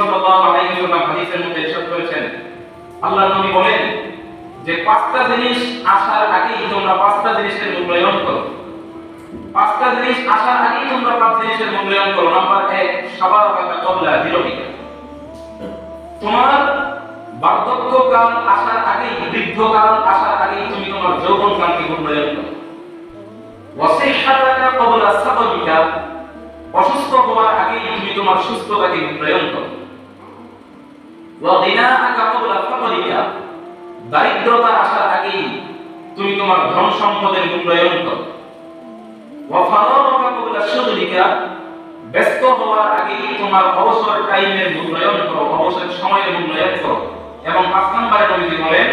সাল্লাল্লাহু আলাইহি ওয়াসাল্লাম হাদিসের মধ্যে ইরশাদ করেছেন, আল্লাহর নবী বলেন যে পাঁচটা জিনিস আসার আগেই তোমরা পাঁচটা জিনিসের মূল্যায়ন করো। পাঁচটা জিনিস আসার আগেই তোমরা পাঁচ জিনিসের মূল্যায়ন করো। নাম্বার 1, শাবাবাকা ক্বাবলা জিরোবিকা। তোমার বার্ধক্যকাল আসার আগেই, বৃদ্ধকাল আসার আগেই তুমি তোমার যৌবনকালকে মূল্যায়ন করো। ওয়াসিহহাতাকা ক্বাবলা সাকামিকা। অসুস্থ হওয়ার আগেই তুমি তোমার সুস্থতাকে মূল্যায়ন করো। ওয়া গিনাআকা ক্বাবলা ফাকরিকা। দারিদ্রতা আসার আগেই তুমি তোমার ধন সম্পদের মূল্যায়ন করো। ওয়া ফারাগাকা ক্বাবলা শুগলিকা। ব্যস্ত হওয়ার আগেই তোমার অবসর টাইমের মূল্যায়ন করো, অবসর সময়ের মূল্যায়ন করো। এবং 5 নম্বরে নবীজি বলেন,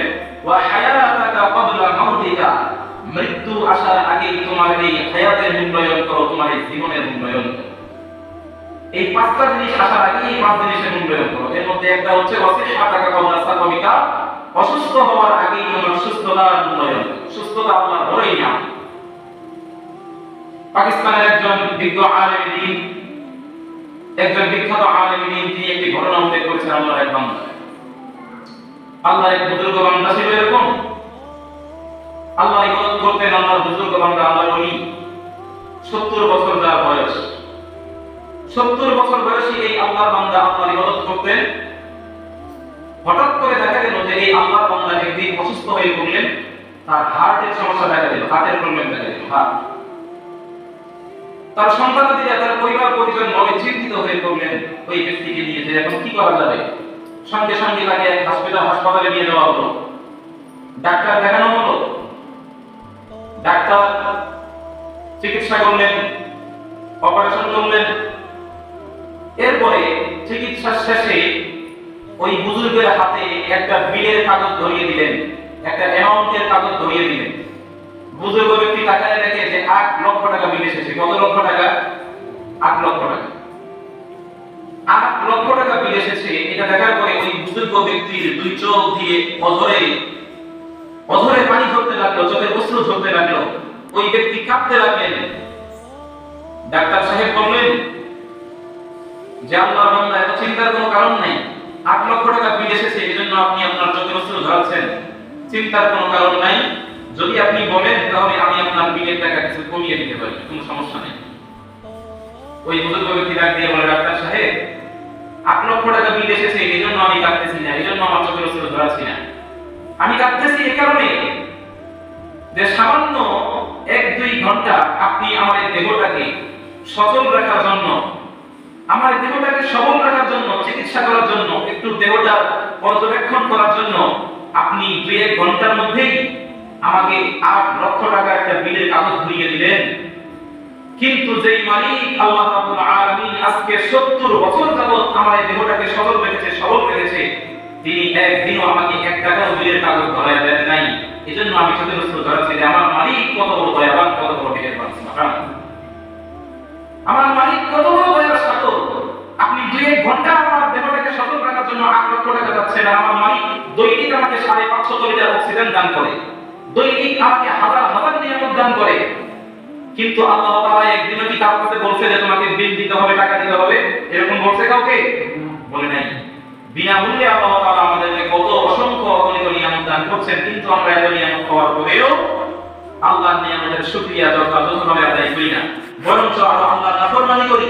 ওয়া হায়াতাকা ক্বাবলা মাউতিকা। মৃত্যু আসার আগেই তোমার এই হায়াতের মূল্যায়ন করো, তোমার এই জীবনের মূল্যায়ন করো। এই পাঁচটা জিনিস আসার আগেই এই পাঁচ জিনিসের মূল্যায়ন করো। এর মধ্যে একটা হচ্ছে ওয়াসিহহাতাকা ক্বাবলা সাকামিকা। অসুস্থ হওয়ার আগেই তোমার সুস্থতার মূল্যায়ন করো। সুস্থতা আল্লাহর বড়ই নিয়ামত। পাকিস্তানের একজন বিজ্ঞ আলেম দ্বীন, একজন বিখ্যাত আলেম দ্বীন, তিনি একটি ঘটনা উল্লেখ করেছেন আল্লাহর এক বান্দা। আল্লাহর এক বুজুর্গ বান্দা ছিল এরকম, আল্লাহর ইবাদত করতেন। আল্লাহর বুজুর্গ বান্দা, আল্লাহর ওলি, 70 বছর তার বয়স। 70 বছর বয়সী এই আল্লাহর বান্দা আল্লাহর ইবাদত করতেন। হঠাৎ করে দেখা গেল যে এই আল্লাহর বান্দা একদিন অসুস্থ হয়ে পড়লেন। তার হার্টের সমস্যা দেখা দিল, হার্টের প্রবলেম দেখা দিল। তার সন্তানাদিরা, তার পরিবার পরিজন বড় চিন্তিত হয়ে পড়লেন ওই ব্যক্তিকে নিয়ে যে এখন কি করা যাবে। সঙ্গে সঙ্গে তাকে এক হাসপাতালে নিয়ে যাওয়া হলো। ডাক্তার দেখানো হলো। ডাক্তার চিকিৎসা করলেন, অপারেশন করলেন। এরপরে চিকিৎসা শেষে ওই বুজুর্গের হাতে একটা বিলের কাগজ ধরিয়ে দিলেন, একটা অ্যামাউন্টের কাগজ ধরিয়ে দিলেন। বুজুর্গ ব্যক্তি তাকায় দেখে যে 8 লক্ষ টাকা বিল এসেছে। কত লক্ষ টাকা? 8 লক্ষ টাকা। 8 লক্ষ টাকা বিল এসেছে। এটা দেখার পরে ওই বুজুর্গ ব্যক্তির দুই চোখ দিয়ে অঝরে পানি ঝরতে লাগলো, চোখের অশ্রু ঝরতে লাগলো। ওই ব্যক্তি কাঁদতে লাগলেন। ডাক্তার সাহেব বললেন যে আল্লাহর বান্দা, এত চিন্তার কোনো কারণ নাই। 8 লক্ষ টাকা বিল এসেছে, এজন্য আপনি আপনার চোখের অশ্রু ঝরাচ্ছেন। চিন্তার কোনো কারণ নাই। যদি আপনি বলেন তাহলে আমি আপনার বিলের টাকা কিছু কমিয়ে দিতে পারি, কোনো সমস্যা নেই। ওই বুজুর্গ ব্যক্তি ডাক দিয়ে বলে, ডাক্তার সাহেব, 8 লক্ষ টাকা বিল এসেছে, এজন্য আমি কাঁদতেছি না, এজন্য আমার চোখের অশ্রু ঝরাচ্ছি না। আমি কাঁদতেছি এই কারণে যে সামান্য 1-2 ঘন্টা আপনি আমার এই দেহটাকে সচল রাখার জন্য, আমার দেহটাকে সবল রাখার জন্য, চিকিৎসা করার জন্য, একটু দেহটা পর্যবেক্ষণ করার জন্য আপনি 2-1 ঘন্টার মধ্যেই আমাকে 8 লক্ষ টাকা একটা বিলের কাগজ ধরিয়ে দিলেন। কিন্তু যেই মালিক আল্লাহ রাব্বুল আলামিন আজকে 70 বছর যাবত আমার এই দেহটাকে সবল রেখেছে, তিনি একদিনও আমাকে 1 টাকাও বিলের কাগজ ধরায় দেন নাই। এজন্য আমি চোখের অশ্রু ঝরাচ্ছি যে আমার মালিক কত বড় দয়াবান, কত বড় মেহেরবান। আমার মালিক কত বড় দয়ার সাগর। আপনি 2-1 ঘন্টা আমার দেহটাকে সচল রাখার জন্য 8 লক্ষ টাকা যাচ্ছে না। আমার মালিক দৈনিক আমাকে 550 লিটার অক্সিজেন দান করে, দৈনিক আমাকে হাজার হাজার নিয়ামত দান করে। কিন্তু আল্লাহ তাআলা একদিনও কি কারো কাছে বলছে যে তোমাকে বিল দিতে হবে, টাকা দিতে হবে? এরকম বলছে কাউকে? বলে নাই। বিনামূল্যে আল্লাহ তাআলা আমাদেরকে কত অসংখ্য অগণিত নিয়ামত দান করছেন, কিন্তু আমরা এত নিয়ামত পাওয়ার পরেও আল্লাহর নিয়ামতের শুকরিয়া যথাযথভাবে আদায় করি না, বরঞ্চ আল্লাহর নাফরমানি করি।